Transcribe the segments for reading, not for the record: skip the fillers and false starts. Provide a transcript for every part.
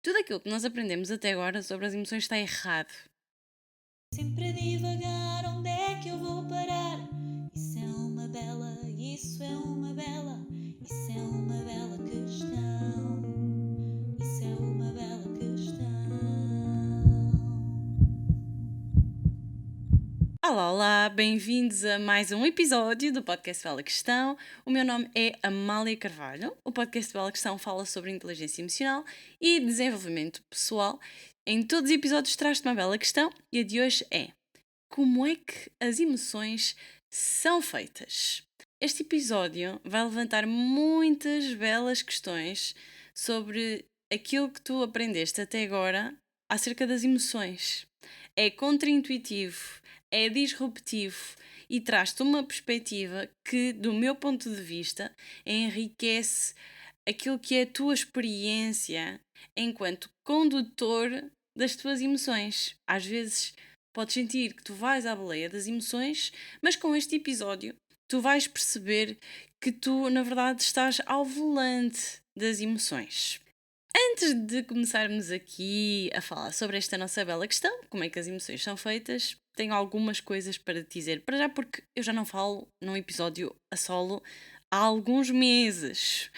Tudo aquilo que nós aprendemos até agora sobre as emoções está errado. Sempre a divagar, onde é que eu vou parar? Isso é uma bela, isso é uma bela questão. Isso é uma bela questão. Olá, olá, bem-vindos a mais um episódio do podcast Bela Questão. O meu nome é Amália Carvalho. O podcast Bela Questão fala sobre inteligência emocional e desenvolvimento pessoal. Em todos os episódios traz-te uma bela questão e a de hoje é: como é que as emoções são feitas? Este episódio vai levantar muitas belas questões sobre aquilo que tu aprendeste até agora acerca das emoções. É contraintuitivo, é disruptivo e traz-te uma perspectiva que, do meu ponto de vista, enriquece aquilo que é a tua experiência enquanto condutor das tuas emoções. Às vezes podes sentir que tu vais à boleia das emoções, mas com este episódio tu vais perceber que tu, na verdade, estás ao volante das emoções. Antes de começarmos aqui a falar sobre esta nossa bela questão, como é que as emoções são feitas, tenho algumas coisas para te dizer. Para já, porque eu já não falo num episódio a solo há alguns meses.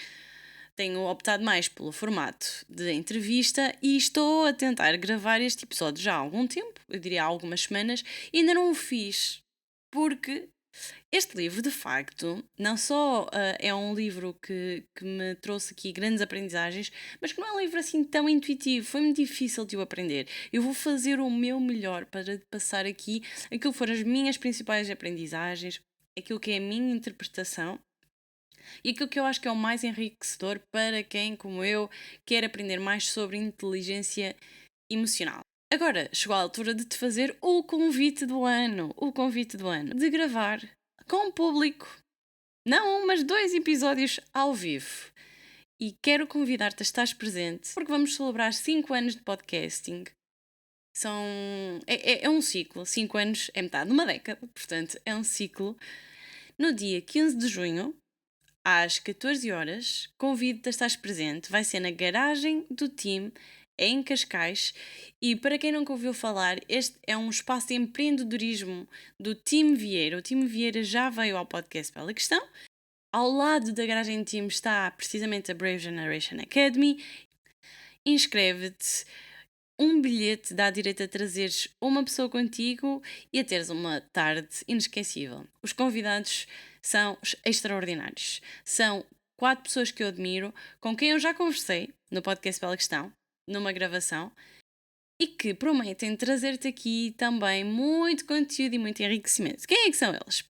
Tenho optado mais pelo formato de entrevista e estou a tentar gravar este episódio já há algum tempo, eu diria há algumas semanas, e ainda não o fiz. Porque este livro, de facto, não só é um livro que me trouxe aqui grandes aprendizagens, mas que não é um livro assim tão intuitivo, foi muito difícil de o aprender. Eu vou fazer o meu melhor para te passar aqui aquilo que foram as minhas principais aprendizagens, aquilo que é a minha interpretação e aquilo que eu acho que é o mais enriquecedor para quem, como eu, quer aprender mais sobre inteligência emocional. Agora, chegou a altura de te fazer o convite do ano, de gravar com o público, não um, mas 2 episódios ao vivo. E quero convidar-te a estar presente, porque vamos celebrar 5 anos de podcasting. São, é um ciclo, 5 anos é metade de uma década, portanto é um ciclo. No dia 15 de junho, às 14 horas, convido-te a estar presente. Vai ser na garagem do time, em Cascais. E para quem nunca ouviu falar, este é um espaço de empreendedorismo do Time Vieira. O Time Vieira já veio ao podcast Bela Questão. Ao lado da garagem do time está precisamente a Brave Generation Academy. Inscreve-te. Um bilhete dá direito a trazeres uma pessoa contigo e a teres uma tarde inesquecível. Os convidados são extraordinários. São 4 pessoas que eu admiro, com quem eu já conversei no podcast Bela Questão, numa gravação, e que prometem trazer-te aqui também muito conteúdo e muito enriquecimento. Quem é que são eles?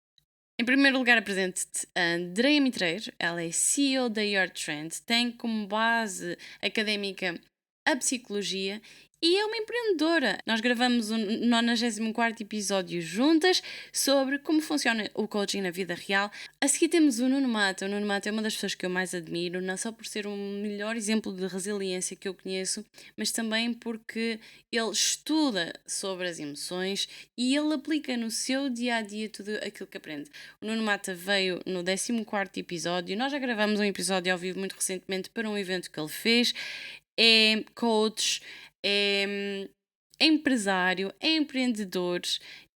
Em primeiro lugar, apresento-te a Andreia Mitreiro. Ela é CEO da Your Trend, tem como base académica a psicologia e é uma empreendedora. Nós gravamos o 94º episódio juntas sobre como funciona o coaching na vida real. A seguir temos o Nuno Mata. O Nuno Mata é uma das pessoas que eu mais admiro, não só por ser o melhor exemplo de resiliência que eu conheço, mas também porque ele estuda sobre as emoções e ele aplica no seu dia-a-dia tudo aquilo que aprende. O Nuno Mata veio no 14º episódio. Nós já gravamos um episódio ao vivo muito recentemente para um evento que ele fez. É coach, é empresário, é empreendedor.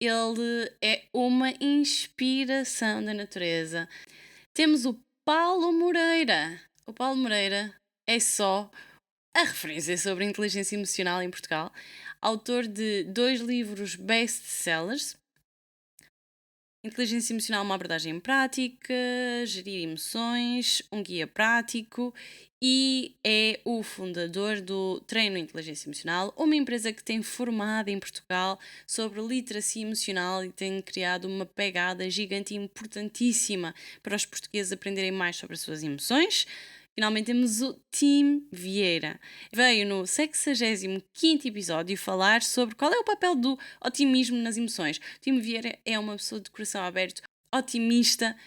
Ele é uma inspiração da natureza. Temos o Paulo Moreira. O Paulo Moreira é só a referência sobre inteligência emocional em Portugal. Autor de 2 livros best-sellers: Inteligência Emocional, uma abordagem prática, Gerir emoções, um guia prático, e é o fundador do Treino Inteligência Emocional, uma empresa que tem formado em Portugal sobre literacia emocional e tem criado uma pegada gigante e importantíssima para os portugueses aprenderem mais sobre as suas emoções. Finalmente temos o Tim Vieira. Veio no 65º episódio falar sobre qual é o papel do otimismo nas emoções. O Tim Vieira é uma pessoa de coração aberto, otimista,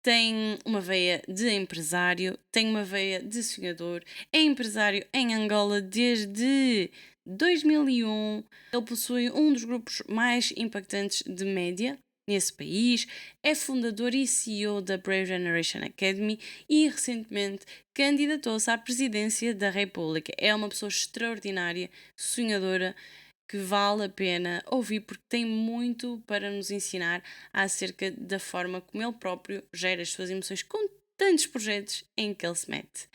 tem uma veia de empresário, tem uma veia de sonhador, é empresário em Angola desde 2001. Ele possui um dos grupos mais impactantes de média nesse país, é fundador e CEO da Brave Generation Academy e recentemente candidatou-se à presidência da República. É uma pessoa extraordinária, sonhadora, que vale a pena ouvir porque tem muito para nos ensinar acerca da forma como ele próprio gera as suas emoções com tantos projetos em que ele se mete.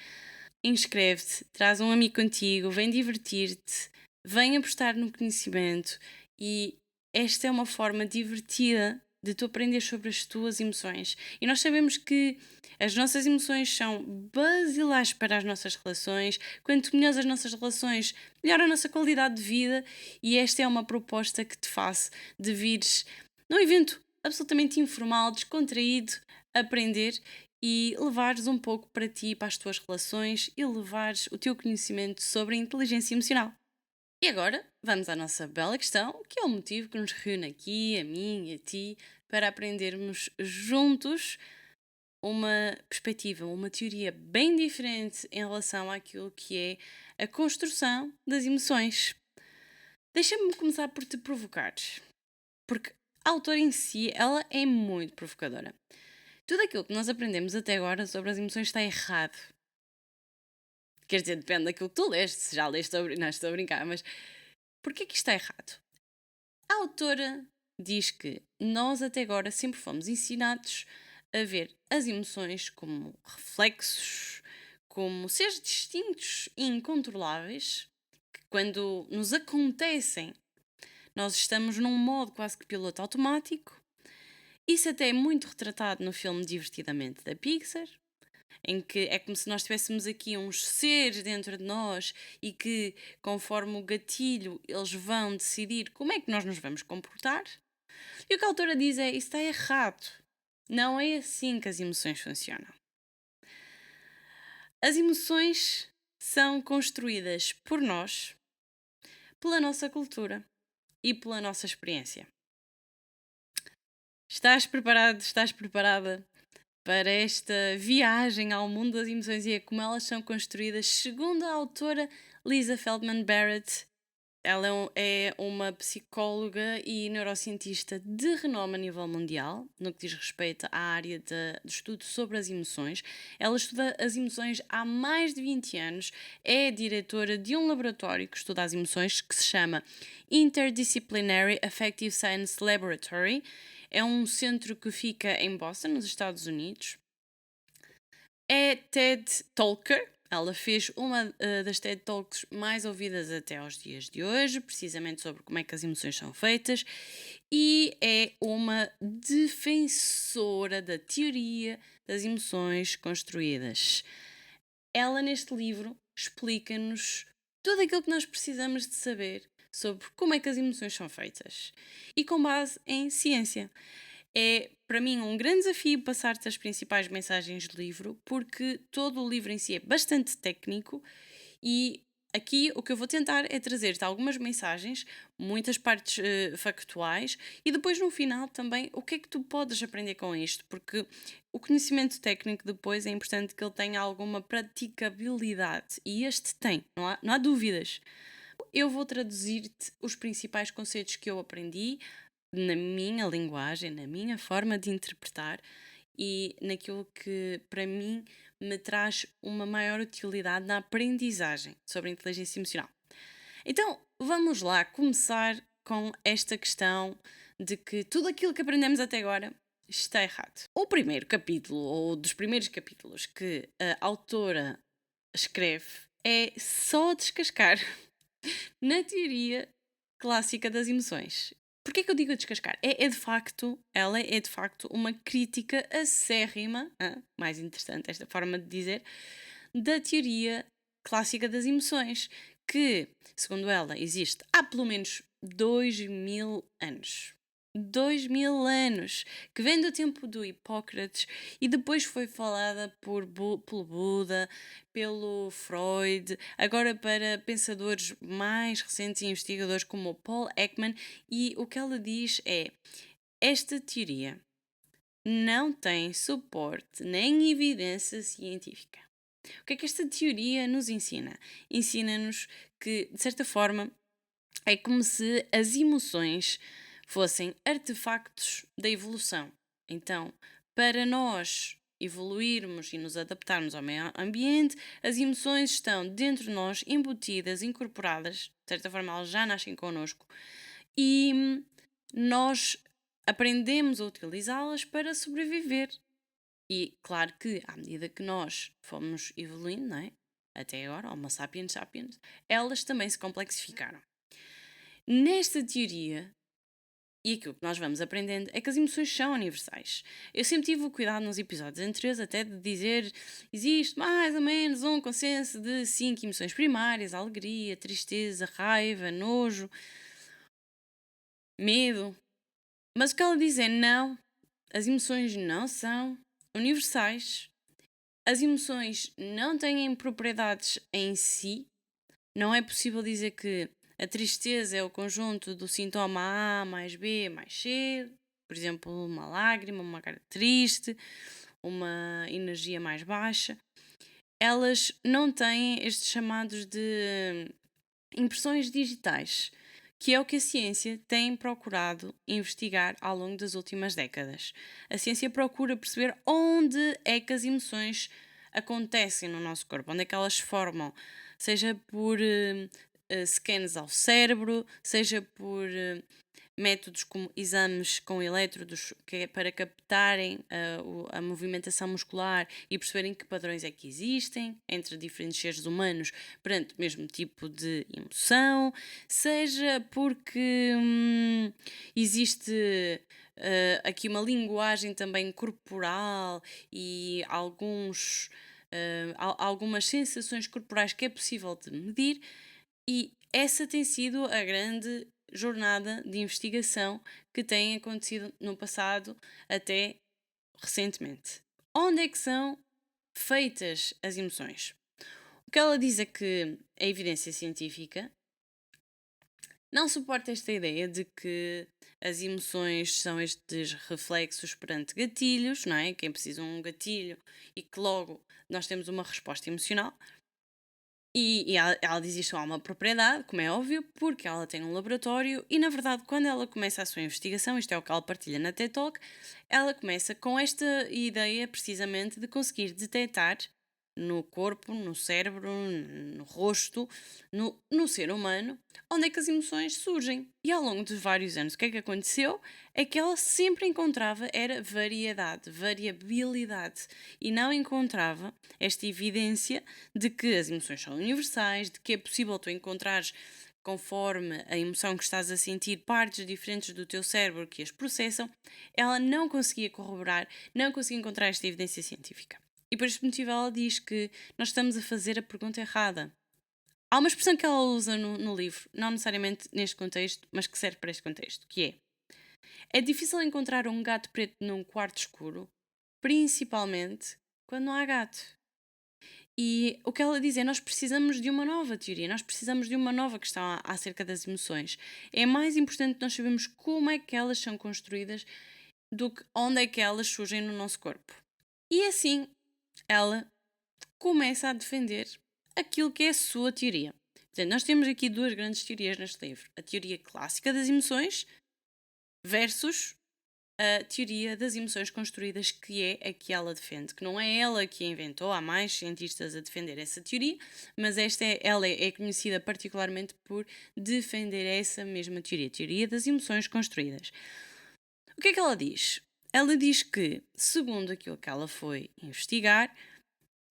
Inscreve-te, traz um amigo contigo, vem divertir-te, vem apostar no conhecimento e esta é uma forma divertida de tu aprender sobre as tuas emoções. E nós sabemos que as nossas emoções são basilares para as nossas relações. Quanto melhores as nossas relações, melhor a nossa qualidade de vida. E esta é uma proposta que te faço de vires num evento absolutamente informal, descontraído, aprender e levares um pouco para ti, para as tuas relações e levares o teu conhecimento sobre a inteligência emocional. E agora, vamos à nossa bela questão, que é o motivo que nos reúne aqui, a mim e a ti, para aprendermos juntos uma perspectiva, uma teoria bem diferente em relação àquilo que é a construção das emoções. Deixa-me começar por te provocar, porque a autora em si, ela é muito provocadora. Tudo aquilo que nós aprendemos até agora sobre as emoções está errado. Quer dizer, depende daquilo que tu leste, se já leste, não estou a brincar, mas porquê que isto está errado? A autora diz que nós até agora sempre fomos ensinados a ver as emoções como reflexos, como seres distintos e incontroláveis, que quando nos acontecem, nós estamos num modo quase que piloto automático. Isso até é muito retratado no filme Divertidamente da Pixar, em que é como se nós tivéssemos aqui uns seres dentro de nós e que, conforme o gatilho, eles vão decidir como é que nós nos vamos comportar. E o que a autora diz é: isso está errado. Não é assim que as emoções funcionam. As emoções são construídas por nós, pela nossa cultura e pela nossa experiência. Estás preparado? Estás preparada para esta viagem ao mundo das emoções e a como elas são construídas, segundo a autora Lisa Feldman Barrett? Ela é uma psicóloga e neurocientista de renome a nível mundial, no que diz respeito à área do estudo sobre as emoções. Ela estuda as emoções há mais de 20 anos, é diretora de um laboratório que estuda as emoções, que se chama Interdisciplinary Affective Science Laboratory. É um centro que fica em Boston, nos Estados Unidos. É TED Talker. Ela fez uma das TED Talks mais ouvidas até aos dias de hoje, precisamente sobre como é que as emoções são feitas, e é uma defensora da teoria das emoções construídas. Ela, neste livro, explica-nos tudo aquilo que nós precisamos de saber sobre como é que as emoções são feitas e com base em ciência. É, para mim, um grande desafio passar-te as principais mensagens do livro, porque todo o livro em si é bastante técnico e aqui o que eu vou tentar é trazer-te algumas mensagens, muitas partes factuais e depois no final também o que é que tu podes aprender com isto, porque o conhecimento técnico depois é importante que ele tenha alguma praticabilidade e este tem, não há dúvidas. Eu vou traduzir-te os principais conceitos que eu aprendi na minha linguagem, na minha forma de interpretar e naquilo que para mim me traz uma maior utilidade na aprendizagem sobre a inteligência emocional. Então, vamos lá começar com esta questão de que tudo aquilo que aprendemos até agora está errado. O primeiro capítulo, ou dos primeiros capítulos que a autora escreve, é só descascar na teoria clássica das emoções. Porquê que eu digo descascar? Ela é de facto uma crítica acérrima, mais interessante esta forma de dizer, da teoria clássica das emoções, que, segundo ela, existe há pelo menos 2000 anos. 2000 anos, que vem do tempo do Hipócrates e depois foi falada pelo Buda, pelo Freud, agora para pensadores mais recentes e investigadores como o Paul Ekman, e o que ela diz é: esta teoria não tem suporte nem evidência científica. O que é que esta teoria nos ensina? Ensina-nos que, de certa forma, é como se as emoções fossem artefactos da evolução. Então, para nós evoluirmos e nos adaptarmos ao meio ambiente, as emoções estão dentro de nós, embutidas, incorporadas, de certa forma elas já nascem connosco, e nós aprendemos a utilizá-las para sobreviver. E claro que, à medida que nós fomos evoluindo, não é? Até agora, Homo sapiens sapiens, elas também se complexificaram. Nesta teoria, e aquilo que nós vamos aprendendo é que as emoções são universais. Eu sempre tive o cuidado nos episódios anteriores até de dizer existe mais ou menos um consenso de 5 emoções primárias: alegria, tristeza, raiva, nojo, medo. Mas o que ela diz é não, as emoções não são universais. As emoções não têm propriedades em si. Não é possível dizer que a tristeza é o conjunto do sintoma A mais B mais C, por exemplo, uma lágrima, uma cara triste, uma energia mais baixa. Elas não têm estes chamados de impressões digitais, que é o que a ciência tem procurado investigar ao longo das últimas décadas. A ciência procura perceber onde é que as emoções acontecem no nosso corpo, onde é que elas se formam, seja por scans ao cérebro, seja por métodos como exames com elétrodos para captarem a movimentação muscular e perceberem que padrões é que existem entre diferentes seres humanos perante o mesmo tipo de emoção, seja porque existe aqui uma linguagem também corporal e algumas sensações corporais que é possível de medir, e essa tem sido a grande jornada de investigação que tem acontecido no passado até recentemente. Onde é que são feitas as emoções? O que ela diz é que a evidência científica não suporta esta ideia de que as emoções são estes reflexos perante gatilhos, não é? Quem precisa de um gatilho e que logo nós temos uma resposta emocional. E ela diz isto a uma propriedade, como é óbvio, porque ela tem um laboratório e, na verdade, quando ela começa a sua investigação, isto é o que ela partilha na TED Talk, ela começa com esta ideia precisamente de conseguir detectar no corpo, no cérebro, no rosto, no ser humano, onde é que as emoções surgem. E ao longo de vários anos, o que é que aconteceu? É que ela sempre encontrava era variedade, variabilidade, e não encontrava esta evidência de que as emoções são universais, de que é possível tu encontrares, conforme a emoção que estás a sentir, partes diferentes do teu cérebro que as processam. Ela não conseguia corroborar, não conseguia encontrar esta evidência científica. E por este motivo ela diz que nós estamos a fazer a pergunta errada. Há uma expressão que ela usa no livro, não necessariamente neste contexto, mas que serve para este contexto, que é difícil encontrar um gato preto num quarto escuro, principalmente quando não há gato. E o que ela diz é nós precisamos de uma nova teoria, nós precisamos de uma nova questão acerca das emoções. É mais importante nós sabermos como é que elas são construídas do que onde é que elas surgem no nosso corpo. E assim, ela começa a defender aquilo que é a sua teoria. Portanto, nós temos aqui duas grandes teorias neste livro. A teoria clássica das emoções versus a teoria das emoções construídas, que é a que ela defende. Que não é ela que a inventou, há mais cientistas a defender essa teoria, mas ela é conhecida particularmente por defender essa mesma teoria, a teoria das emoções construídas. O que é que ela diz? Ela diz que, segundo aquilo que ela foi investigar,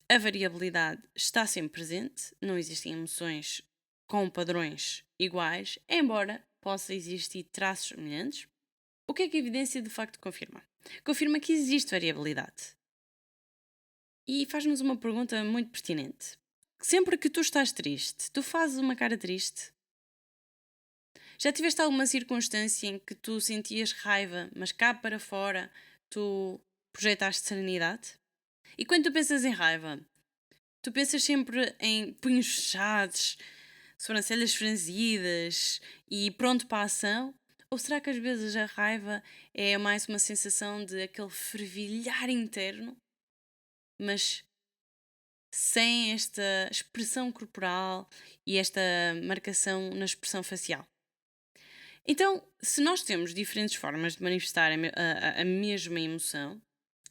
a variabilidade está sempre presente, não existem emoções com padrões iguais, embora possa existir traços semelhantes. O que é que a evidência de facto confirma? Confirma que existe variabilidade. E faz-nos uma pergunta muito pertinente. Sempre que tu estás triste, tu fazes uma cara triste? Já tiveste alguma circunstância em que tu sentias raiva, mas cá para fora tu projetaste serenidade? E quando tu pensas em raiva, tu pensas sempre em punhos fechados, sobrancelhas franzidas e pronto para a ação? Ou será que às vezes a raiva é mais uma sensação de aquele fervilhar interno, mas sem esta expressão corporal e esta marcação na expressão facial? Então, se nós temos diferentes formas de manifestar a mesma emoção,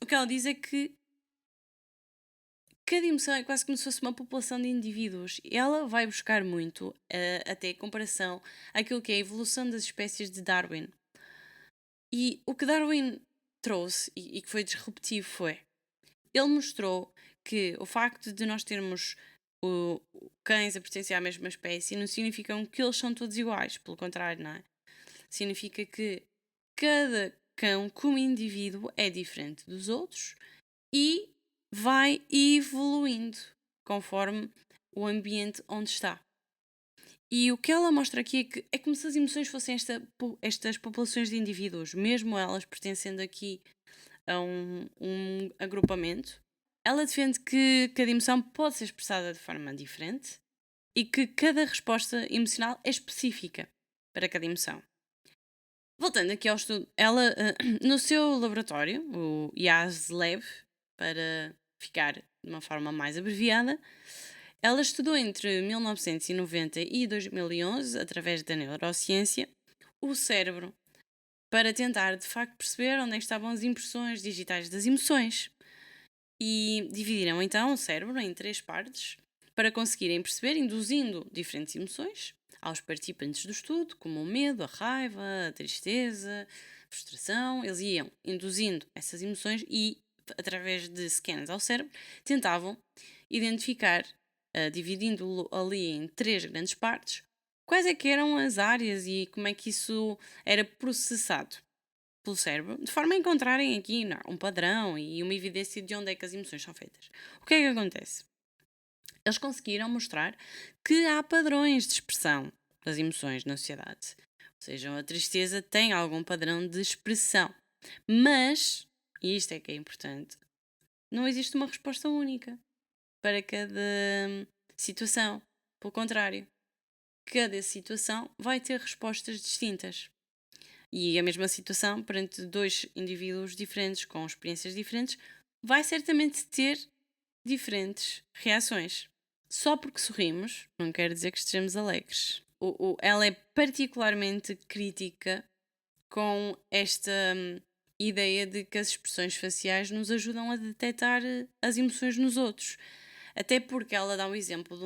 o que ela diz é que cada emoção é quase como se fosse uma população de indivíduos. E ela vai buscar muito, até a comparação, àquilo que é a evolução das espécies de Darwin. E o que Darwin trouxe e que foi disruptivo foi, ele mostrou que o facto de nós termos cães a pertencer à mesma espécie não significa que eles são todos iguais, pelo contrário, não é? Significa que cada cão, como indivíduo, é diferente dos outros e vai evoluindo conforme o ambiente onde está. E o que ela mostra aqui é como se as emoções fossem estas populações de indivíduos, mesmo elas pertencendo aqui a um agrupamento. Ela defende que cada emoção pode ser expressada de forma diferente e que cada resposta emocional é específica para cada emoção. Voltando aqui ao estudo, ela, no seu laboratório, o YASLab, para ficar de uma forma mais abreviada, ela estudou entre 1990 e 2011, através da neurociência, o cérebro, para tentar de facto perceber onde é que estavam as impressões digitais das emoções. E dividiram então o cérebro em três partes para conseguirem perceber, induzindo diferentes emoções aos participantes do estudo, como o medo, a raiva, a tristeza, a frustração. Eles iam induzindo essas emoções e, através de scans ao cérebro, tentavam identificar, dividindo-o ali em três grandes partes, quais é que eram as áreas e como é que isso era processado pelo cérebro, de forma a encontrarem aqui um padrão e uma evidência de onde é que as emoções são feitas. O que é que acontece? Eles conseguiram mostrar que há padrões de expressão das emoções na sociedade. Ou seja, a tristeza tem algum padrão de expressão. Mas, e isto é que é importante, não existe uma resposta única para cada situação. Pelo contrário, cada situação vai ter respostas distintas. E a mesma situação perante dois indivíduos diferentes, com experiências diferentes, vai certamente ter diferentes reações. Só porque sorrimos, não quer dizer que estejamos alegres. Ela é particularmente crítica com esta ideia de que as expressões faciais nos ajudam a detectar as emoções nos outros. Até porque ela dá o exemplo de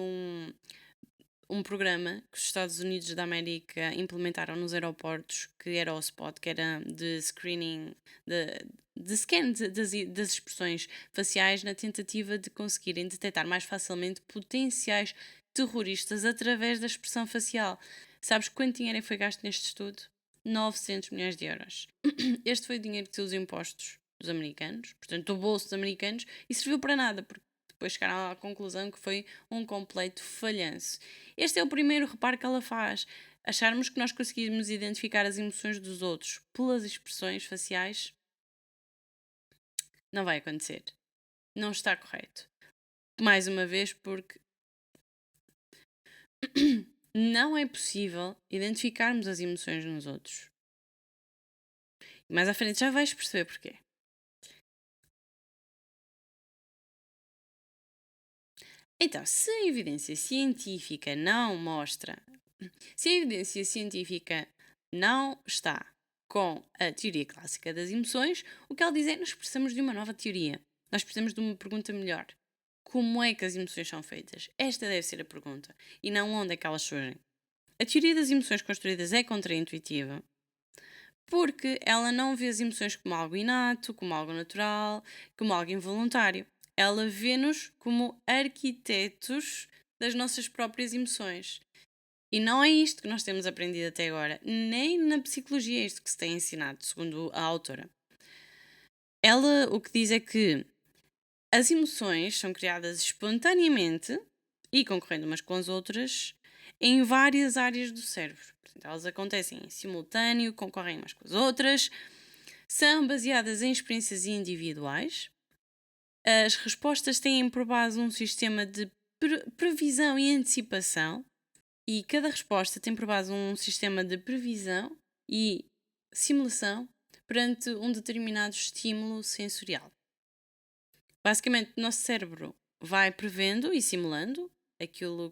um programa que os Estados Unidos da América implementaram nos aeroportos, que era o SPOT, que era de screening, de scan das expressões faciais, na tentativa de conseguirem detectar mais facilmente potenciais terroristas através da expressão facial. Sabes quanto dinheiro foi gasto neste estudo? 900 milhões de euros. Este foi o dinheiro dos impostos dos americanos, portanto do bolso dos americanos, e serviu para nada, porque depois chegaram à conclusão que foi um completo falhanço. Este é o primeiro reparo que ela faz. Acharmos que nós conseguimos identificar as emoções dos outros pelas expressões faciais não vai acontecer. Não está correto. Mais uma vez, porque não é possível identificarmos as emoções nos outros. Mais à frente já vais perceber porquê. Então, se a evidência científica não mostra, se a evidência científica não está com a teoria clássica das emoções, o que ela diz é que nós precisamos de uma nova teoria. Nós precisamos de uma pergunta melhor. Como é que as emoções são feitas? Esta deve ser a pergunta, e não onde é que elas surgem. A teoria das emoções construídas é contraintuitiva, porque ela não vê as emoções como algo inato, como algo natural, como algo involuntário. Ela vê-nos como arquitetos das nossas próprias emoções. E não é isto que nós temos aprendido até agora, nem na psicologia é isto que se tem ensinado, segundo a autora. Ela o que diz é que as emoções são criadas espontaneamente e concorrendo umas com as outras em várias áreas do cérebro. Portanto, elas acontecem em simultâneo, concorrem umas com as outras, são baseadas em experiências individuais. As respostas têm por base um sistema de previsão e antecipação, e cada resposta tem por base um sistema de previsão e simulação perante um determinado estímulo sensorial. Basicamente, o nosso cérebro vai prevendo e simulando aquilo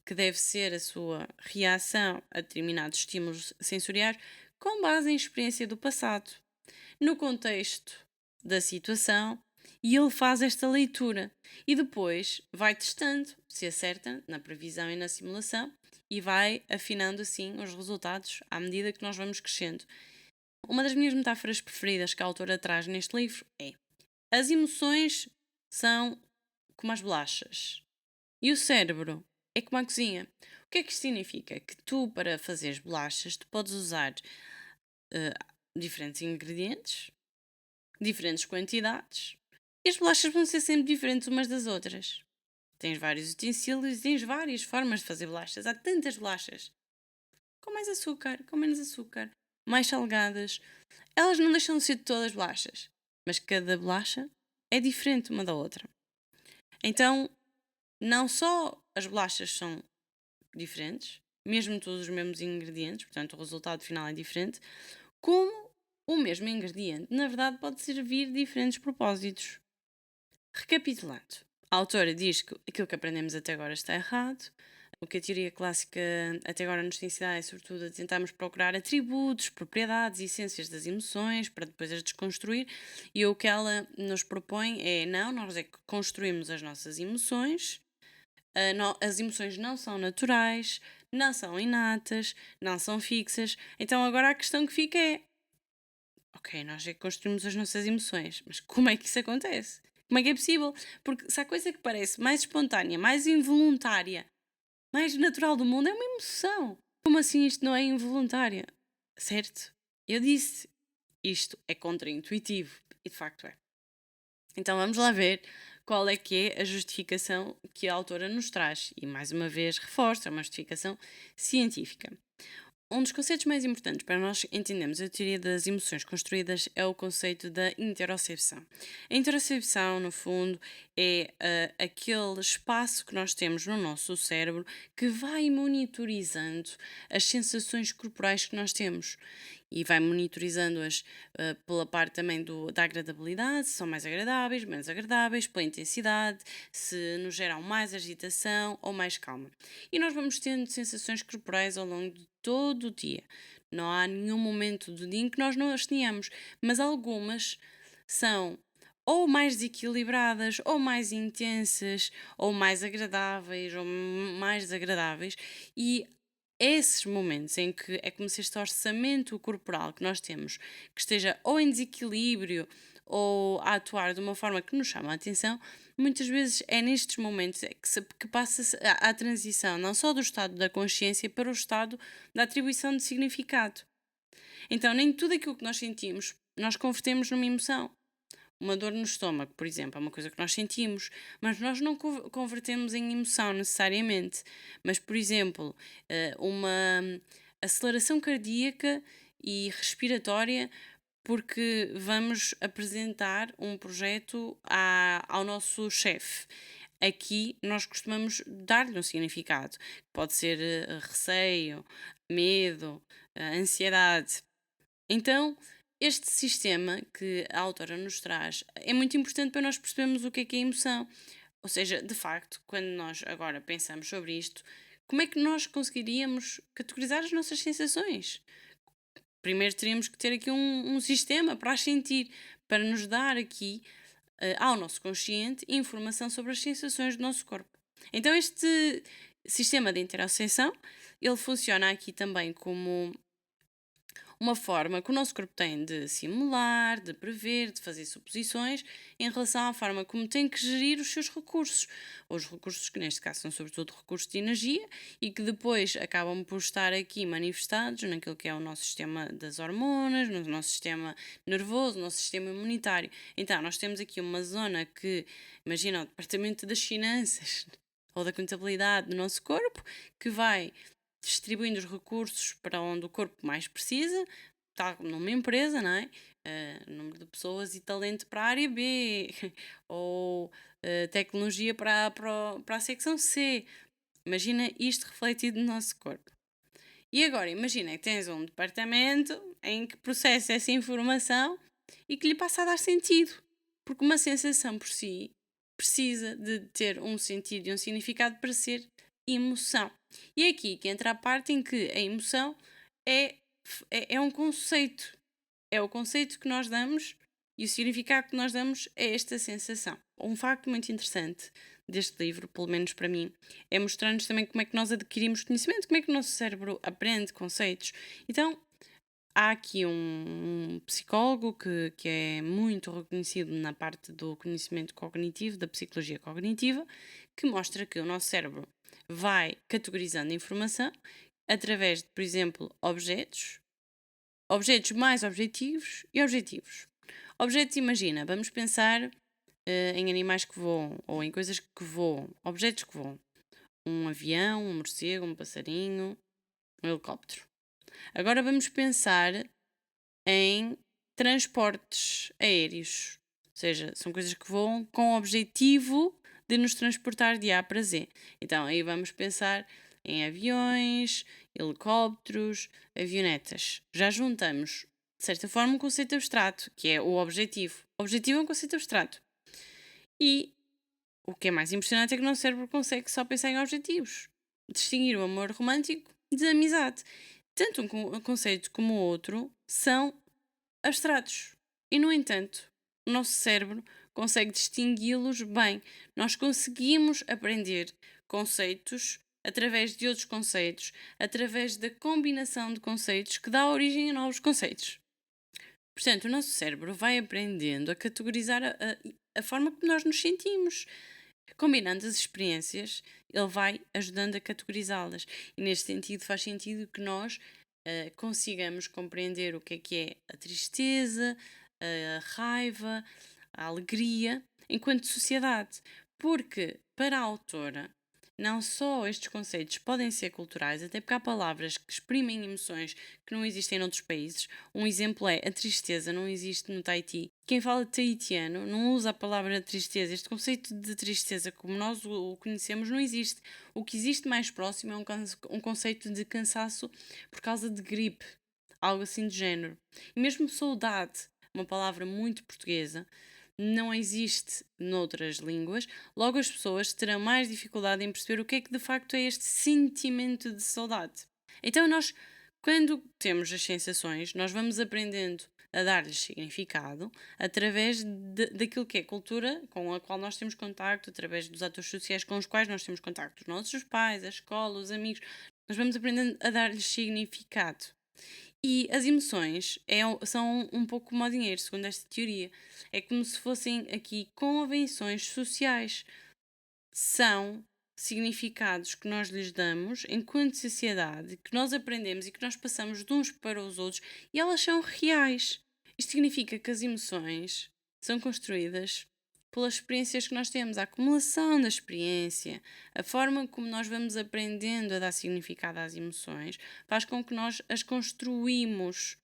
que deve ser a sua reação a determinados estímulos sensoriais com base em experiência do passado, no contexto da situação, e ele faz esta leitura e depois vai testando se acerta na previsão e na simulação e vai afinando assim os resultados à medida que nós vamos crescendo. Uma das minhas metáforas preferidas que a autora traz neste livro é: as emoções são como as bolachas e o cérebro é como a cozinha. O que é que isto significa? Que tu, para fazeres bolachas, tu podes usar eh, diferentes ingredientes, diferentes quantidades, e as bolachas vão ser sempre diferentes umas das outras. Tens vários utensílios e tens várias formas de fazer bolachas. Há tantas bolachas. Com mais açúcar, com menos açúcar, mais salgadas. Elas não deixam de ser todas bolachas, mas cada bolacha é diferente uma da outra. Então, não só as bolachas são diferentes, mesmo todos os mesmos ingredientes, portanto o resultado final é diferente, como o mesmo ingrediente, na verdade, pode servir diferentes propósitos. Recapitulando, a autora diz que aquilo que aprendemos até agora está errado. O que a teoria clássica até agora nos tem ensinado é, sobretudo, a tentarmos procurar atributos, propriedades e essências das emoções para depois as desconstruir. E o que ela nos propõe é: não, nós é que construímos as nossas emoções. As emoções não são naturais, não são inatas, não são fixas. Então agora a questão que fica é: ok, nós é que construímos as nossas emoções, mas como é que isso acontece? Como é que é possível? Porque se há coisa que parece mais espontânea, mais involuntária, mais natural do mundo, é uma emoção. Como assim isto não é involuntária? Certo? Eu disse, isto é contraintuitivo. E de facto é. Então vamos lá ver qual é que é a justificação que a autora nos traz. E mais uma vez reforça, é uma justificação científica. Um dos conceitos mais importantes para nós entendermos a teoria das emoções construídas é o conceito da interocepção. A interocepção, no fundo, é aquele espaço que nós temos no nosso cérebro que vai monitorizando as sensações corporais que nós temos e vai monitorizando-as pela parte também da agradabilidade, se são mais agradáveis, menos agradáveis, pela intensidade, se nos geram mais agitação ou mais calma. E nós vamos tendo sensações corporais ao longo de todo o dia. Não há nenhum momento do dia em que nós não as tenhamos, mas algumas são ou mais desequilibradas, ou mais intensas, ou mais agradáveis, ou mais desagradáveis, e esses momentos em que é como se este orçamento corporal que nós temos que esteja ou em desequilíbrio ou a atuar de uma forma que nos chama a atenção, muitas vezes é nestes momentos que passa-se a transição não só do estado da consciência para o estado da atribuição de significado. Então, nem tudo aquilo que nós sentimos nós convertemos numa emoção. Uma dor no estômago, por exemplo, é uma coisa que nós sentimos, mas nós não convertemos em emoção necessariamente. Mas, por exemplo, uma aceleração cardíaca e respiratória, porque vamos apresentar um projeto ao nosso chefe. Aqui nós costumamos dar-lhe um significado. Pode ser receio, medo, ansiedade. Então, este sistema que a autora nos traz é muito importante para nós percebermos o que é emoção. Ou seja, de facto, quando nós agora pensamos sobre isto, como é que nós conseguiríamos categorizar as nossas sensações? Primeiro teríamos que ter aqui um sistema para as sentir, para nos dar aqui, ao nosso consciente, informação sobre as sensações do nosso corpo. Então este sistema de interocepção, ele funciona aqui também como uma forma que o nosso corpo tem de simular, de prever, de fazer suposições em relação à forma como tem que gerir os seus recursos. Os recursos que neste caso são sobretudo recursos de energia e que depois acabam por estar aqui manifestados naquilo que é o nosso sistema das hormonas, no nosso sistema nervoso, no nosso sistema imunitário. Então nós temos aqui uma zona que, imagina, o departamento das finanças ou da contabilidade do nosso corpo, que vai distribuindo os recursos para onde o corpo mais precisa, tal como numa empresa, não é? Número de pessoas e talento para a área B, ou tecnologia para a secção C. Imagina isto refletido no nosso corpo. E agora, imagina que tens um departamento em que processa essa informação e que lhe passa a dar sentido. Porque uma sensação por si precisa de ter um sentido e um significado para ser emoção. E é aqui que entra a parte em que a emoção é, é um conceito. É o conceito que nós damos e o significado que nós damos a esta sensação. Um facto muito interessante deste livro, pelo menos para mim, é mostrar-nos também como é que nós adquirimos conhecimento, como é que o nosso cérebro aprende conceitos. Então, há aqui um psicólogo que é muito reconhecido na parte do conhecimento cognitivo, da psicologia cognitiva, que mostra que o nosso cérebro vai categorizando informação através de, por exemplo, objetos mais objetivos e objetivos. Objetos, imagina, vamos pensar em animais que voam ou em coisas que voam, objetos que voam. Um avião, um morcego, um passarinho, um helicóptero. Agora vamos pensar em transportes aéreos, ou seja, são coisas que voam com o objetivo de nos transportar de A para Z. Então aí vamos pensar em aviões, helicópteros, avionetas. Já juntamos, de certa forma, um conceito abstrato, que é o objetivo. O objetivo é um conceito abstrato. E o que é mais impressionante é que o nosso cérebro consegue só pensar em objetivos. Distinguir o amor romântico de amizade. Tanto um conceito como o outro são abstratos. E, no entanto, o nosso cérebro consegue distingui-los bem. Nós conseguimos aprender conceitos através de outros conceitos, através da combinação de conceitos que dá origem a novos conceitos. Portanto, o nosso cérebro vai aprendendo a categorizar a forma como nós nos sentimos. Combinando as experiências, ele vai ajudando a categorizá-las. E neste sentido, faz sentido que nós consigamos compreender o que é a tristeza, a raiva, a alegria, enquanto sociedade. Porque, para a autora, não só estes conceitos podem ser culturais, até porque há palavras que exprimem emoções que não existem noutros países. Um exemplo é a tristeza, não existe no Tahiti. Quem fala tahitiano não usa a palavra tristeza. Este conceito de tristeza, como nós o conhecemos, não existe. O que existe mais próximo é um conceito de cansaço por causa de gripe, algo assim do género. E mesmo saudade, uma palavra muito portuguesa, não existe noutras línguas, logo as pessoas terão mais dificuldade em perceber o que é que de facto é este sentimento de saudade. Então nós, quando temos as sensações, nós vamos aprendendo a dar-lhes significado através daquilo que é cultura com a qual nós temos contacto, através dos atores sociais com os quais nós temos contacto, os nossos pais, a escola, os amigos. Nós vamos aprendendo a dar-lhes significado. E as emoções são um pouco como o dinheiro, segundo esta teoria. É como se fossem aqui convenções sociais. São significados que nós lhes damos enquanto sociedade, que nós aprendemos e que nós passamos de uns para os outros e elas são reais. Isto significa que as emoções são construídas pelas experiências que nós temos, a acumulação da experiência, a forma como nós vamos aprendendo a dar significado às emoções, faz com que nós as construímos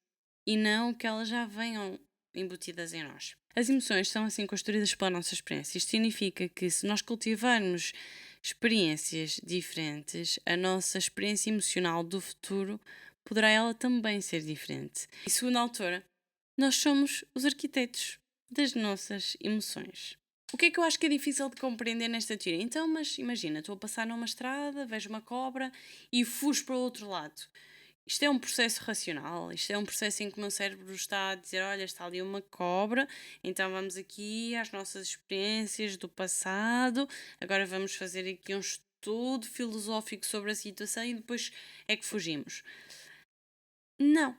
e não que elas já venham embutidas em nós. As emoções são assim construídas pela nossa experiência. Isto significa que se nós cultivarmos experiências diferentes, a nossa experiência emocional do futuro poderá ela também ser diferente. E segundo a autora, nós somos os arquitetos das nossas emoções. O que é que eu acho que é difícil de compreender nesta teoria? Então, mas imagina, estou a passar numa estrada, vejo uma cobra e fujo para o outro lado. Isto é um processo racional, isto é um processo em que o meu cérebro está a dizer, olha, está ali uma cobra, então vamos aqui às nossas experiências do passado, agora vamos fazer aqui um estudo filosófico sobre a situação e depois é que fugimos. Não.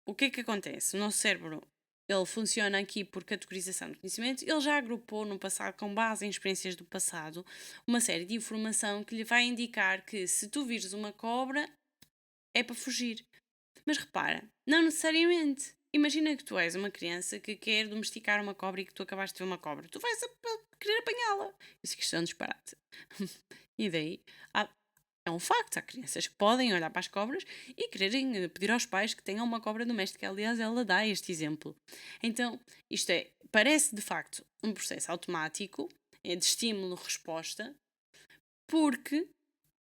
O que é que acontece? O nosso cérebro, ele funciona aqui por categorização de conhecimento, ele já agrupou no passado, com base em experiências do passado, uma série de informação que lhe vai indicar que se tu vires uma cobra, é para fugir. Mas repara, não necessariamente. Imagina que tu és uma criança que quer domesticar uma cobra e que tu acabaste de ver uma cobra. Tu vais querer apanhá-la. Eu sei que isto é um disparate. E daí, é um facto. Há crianças que podem olhar para as cobras e quererem pedir aos pais que tenham uma cobra doméstica. Aliás, ela dá este exemplo. Então, parece de facto um processo automático, de estímulo-resposta, porque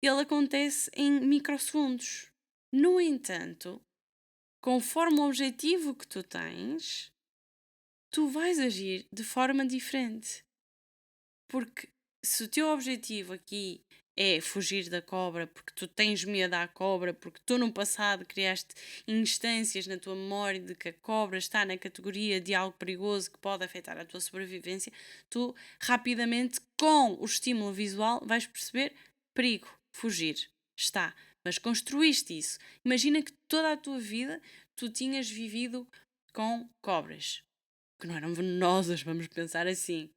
ele acontece em microsegundos. No entanto, conforme o objetivo que tu tens, tu vais agir de forma diferente. Porque se o teu objetivo aqui é fugir da cobra porque tu tens medo à cobra, porque tu no passado criaste instâncias na tua memória de que a cobra está na categoria de algo perigoso que pode afetar a tua sobrevivência, tu rapidamente, com o estímulo visual, vais perceber perigo, fugir, está. Mas construíste isso. Imagina que toda a tua vida tu tinhas vivido com cobras, que não eram venenosas, vamos pensar assim.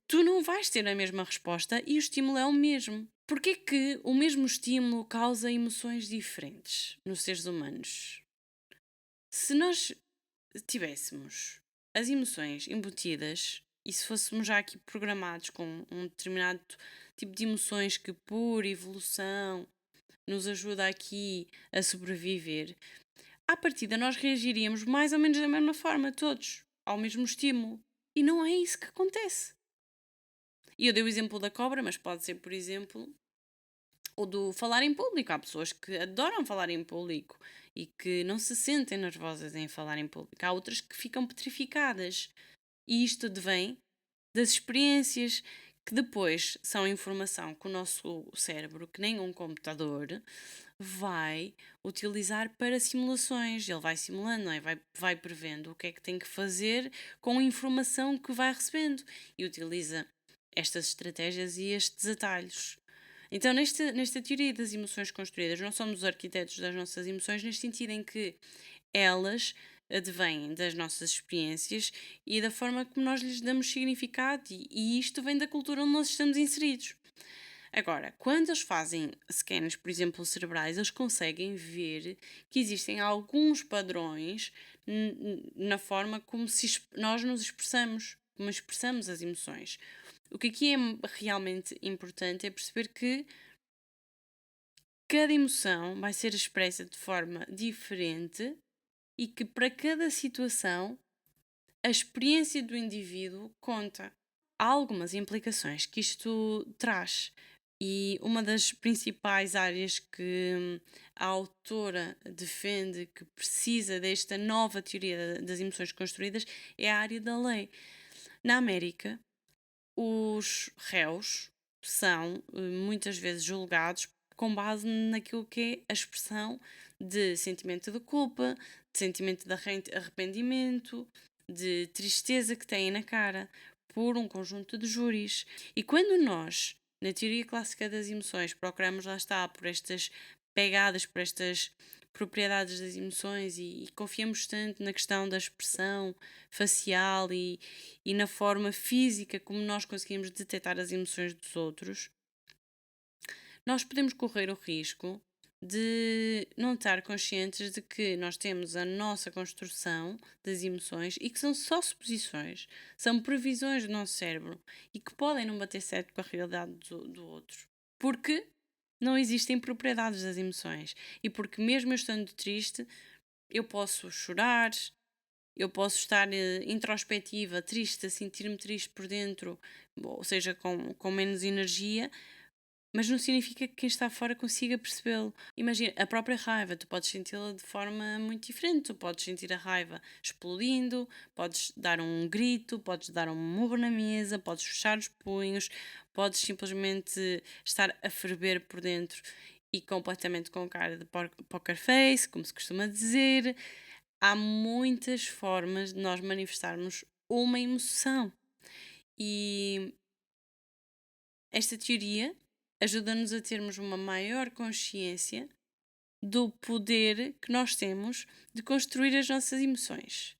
Tu não vais ter a mesma resposta e o estímulo é o mesmo. Porquê que o mesmo estímulo causa emoções diferentes nos seres humanos? Se nós tivéssemos as emoções embutidas e se fôssemos já aqui programados com um determinado tipo de emoções que por evolução nos ajuda aqui a sobreviver, à partida nós reagiríamos mais ou menos da mesma forma, todos, ao mesmo estímulo. E não é isso que acontece. E eu dei o exemplo da cobra, mas pode ser, por exemplo, o do falar em público. Há pessoas que adoram falar em público e que não se sentem nervosas em falar em público. Há outras que ficam petrificadas. E isto advém das experiências que depois são informação que o nosso cérebro, que nem um computador, vai utilizar para simulações. Ele vai simulando, não é? Vai prevendo o que é que tem que fazer com a informação que vai recebendo e utiliza estas estratégias e estes atalhos. Então, nesta teoria das emoções construídas, nós somos os arquitetos das nossas emoções, neste sentido em que elas advêm das nossas experiências e da forma como nós lhes damos significado, e isto vem da cultura onde nós estamos inseridos. Agora, quando eles fazem scans, por exemplo, cerebrais, eles conseguem ver que existem alguns padrões na forma como nós nos expressamos, como expressamos as emoções. O que aqui é realmente importante é perceber que cada emoção vai ser expressa de forma diferente e que para cada situação a experiência do indivíduo conta. Há algumas implicações que isto traz e uma das principais áreas que a autora defende que precisa desta nova teoria das emoções construídas é a área da lei. Na América, os réus são muitas vezes julgados com base naquilo que é a expressão de sentimento de culpa, de sentimento de arrependimento, de tristeza que têm na cara, por um conjunto de júris. E quando nós, na teoria clássica das emoções, procuramos lá está por estas pegadas, por estas propriedades das emoções e confiamos tanto na questão da expressão facial e na forma física como nós conseguimos detectar as emoções dos outros, nós podemos correr o risco de não estar conscientes de que nós temos a nossa construção das emoções e que são só suposições, são previsões do nosso cérebro e que podem não bater certo com a realidade do outro. Porque não existem propriedades das emoções e porque mesmo eu estando triste, eu posso chorar, eu posso estar introspectiva, triste, a sentir-me triste por dentro, ou seja, com menos energia, mas não significa que quem está fora consiga percebê-lo. Imagina, a própria raiva, tu podes senti-la de forma muito diferente. Tu podes sentir a raiva explodindo, podes dar um grito, podes dar um murro na mesa, podes fechar os punhos, podes simplesmente estar a ferver por dentro e completamente com cara de poker face, como se costuma dizer. Há muitas formas de nós manifestarmos uma emoção. E esta teoria ajuda-nos a termos uma maior consciência do poder que nós temos de construir as nossas emoções.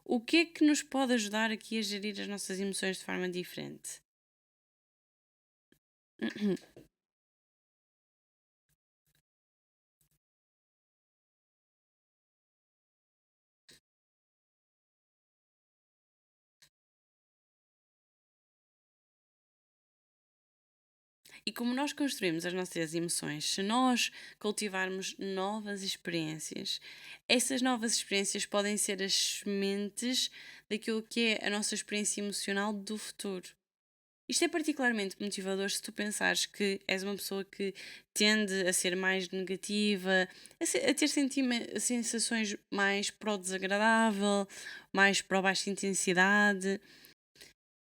O que é que nos pode ajudar aqui a gerir as nossas emoções de forma diferente? E como nós construímos as nossas emoções, se nós cultivarmos novas experiências, essas novas experiências podem ser as sementes daquilo que é a nossa experiência emocional do futuro. Isto é particularmente motivador se tu pensares que és uma pessoa que tende a ser mais negativa, a ter sensações mais para o desagradável, mais para o baixa intensidade.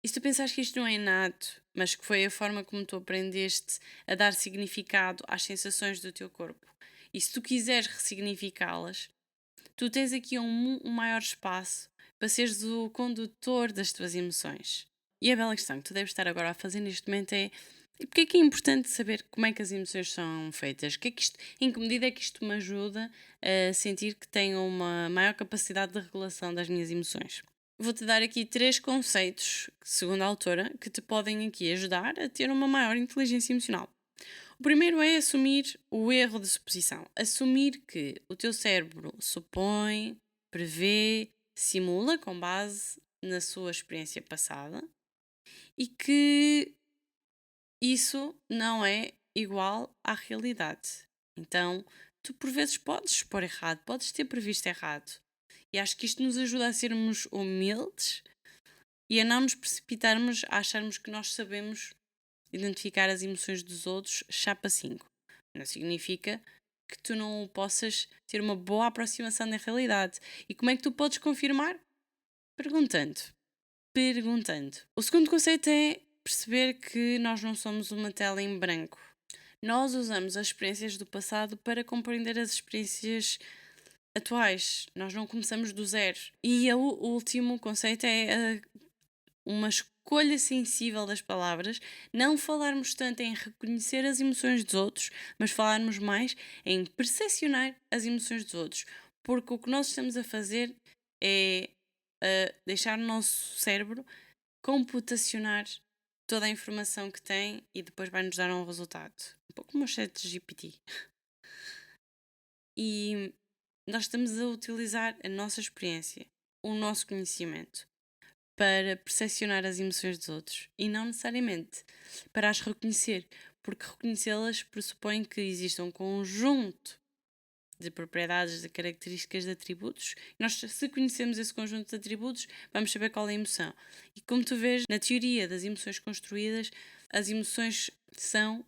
E se tu pensares que isto não é inato, mas que foi a forma como tu aprendeste a dar significado às sensações do teu corpo, e se tu quiseres ressignificá-las, tu tens aqui um maior espaço para seres o condutor das tuas emoções. E a bela questão que tu deves estar agora a fazer neste momento é: e porque é que é importante saber como é que as emoções são feitas? Que é que isto, em que medida é que isto me ajuda a sentir que tenho uma maior capacidade de regulação das minhas emoções? Vou-te dar aqui 3 conceitos, segundo a autora, que te podem aqui ajudar a ter uma maior inteligência emocional. O primeiro é assumir o erro de suposição. Assumir que o teu cérebro supõe, prevê, simula com base na sua experiência passada e que isso não é igual à realidade. Então, tu por vezes podes expor errado, podes ter previsto errado. E acho que isto nos ajuda a sermos humildes e a não nos precipitarmos a acharmos que nós sabemos identificar as emoções dos outros chapa 5. Não significa que tu não possas ter uma boa aproximação da realidade. E como é que tu podes confirmar? Perguntando. Perguntando. O segundo conceito é perceber que nós não somos uma tela em branco. Nós usamos as experiências do passado para compreender as experiências atuais. Nós não começamos do zero. E o último conceito é uma escolha sensível das palavras, não falarmos tanto em reconhecer as emoções dos outros, mas falarmos mais em percepcionar as emoções dos outros. Porque o que nós estamos a fazer é deixar o nosso cérebro computacionar toda a informação que tem e depois vai-nos dar um resultado. Um pouco como o chat GPT. E nós estamos a utilizar a nossa experiência, o nosso conhecimento, para percepcionar as emoções dos outros e não necessariamente para as reconhecer, porque reconhecê-las pressupõe que existe um conjunto de propriedades, de características, de atributos. Nós, se conhecemos esse conjunto de atributos, vamos saber qual é a emoção. E como tu vês, na teoria das emoções construídas, as emoções são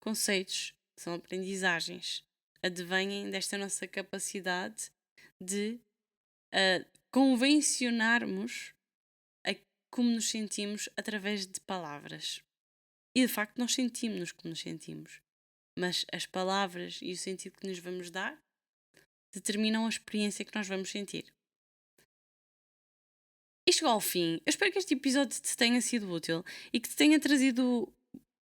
conceitos, são aprendizagens, advêm desta nossa capacidade de convencionarmos como nos sentimos através de palavras. E de facto nós sentimos-nos como nos sentimos. Mas as palavras e o sentido que nos vamos dar determinam a experiência que nós vamos sentir. E chegou ao fim. Eu espero que este episódio te tenha sido útil e que te tenha trazido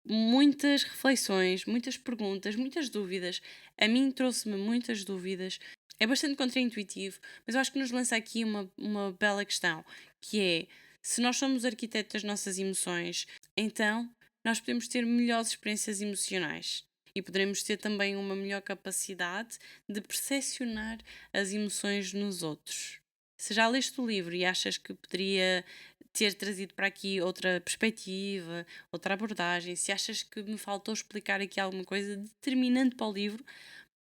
muitas reflexões, muitas perguntas, muitas dúvidas. A mim trouxe-me muitas dúvidas. É bastante contraintuitivo, mas eu acho que nos lança aqui uma bela questão, que é: se nós somos arquitetos das nossas emoções, então nós podemos ter melhores experiências emocionais e poderemos ter também uma melhor capacidade de percepcionar as emoções nos outros. Se já leste o livro e achas que poderia ter trazido para aqui outra perspectiva, outra abordagem, se achas que me faltou explicar aqui alguma coisa determinante para o livro,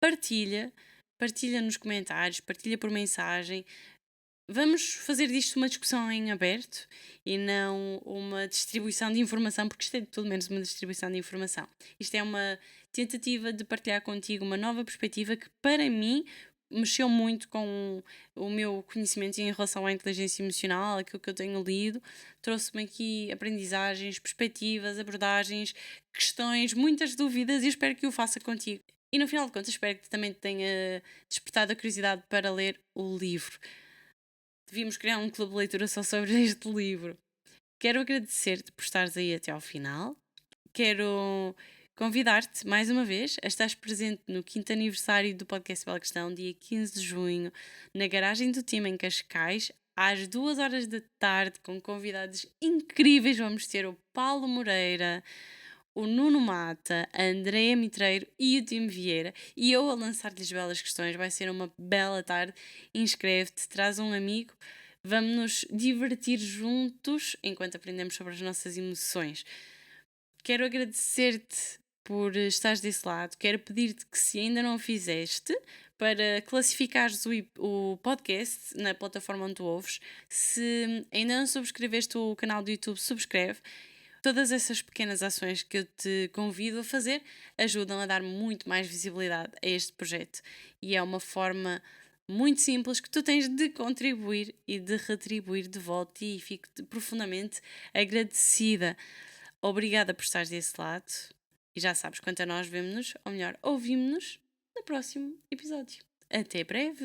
partilha, partilha nos comentários, partilha por mensagem. Vamos fazer disto uma discussão em aberto e não uma distribuição de informação, porque isto é tudo menos uma distribuição de informação. Isto é uma tentativa de partilhar contigo uma nova perspectiva que, para mim, mexeu muito com o meu conhecimento em relação à inteligência emocional, aquilo que eu tenho lido. Trouxe-me aqui aprendizagens, perspectivas, abordagens, questões, muitas dúvidas e eu espero que o faça contigo. E no final de contas, espero que também te tenha despertado a curiosidade para ler o livro. Devíamos criar um clube de leitura só sobre este livro. Quero agradecer-te por estares aí até ao final. Quero convidar-te mais uma vez a estares presente no 5º aniversário do Podcast Bela Questão, dia 15 de junho, na garagem do time em Cascais, às 2 horas da tarde, com convidados incríveis. Vamos ter o Paulo Moreira, o Nuno Mata, a Andréa Mitreiro e o Tim Vieira, e eu a lançar-lhes belas questões. Vai ser uma bela tarde. Inscreve-te, traz um amigo, vamos nos divertir juntos enquanto aprendemos sobre as nossas emoções. Quero agradecer-te por estares desse lado. Quero pedir-te que, se ainda não o fizeste, para classificares o podcast na plataforma onde tu ouves. Se ainda não subscreveste o canal do YouTube, subscreve. Todas essas pequenas ações que eu te convido a fazer ajudam a dar muito mais visibilidade a este projeto e é uma forma muito simples que tu tens de contribuir e de retribuir de volta e fico profundamente agradecida. Obrigada por estares desse lado e já sabes, quanto a nós vemo-nos, ou melhor, ouvimos-nos no próximo episódio. Até breve!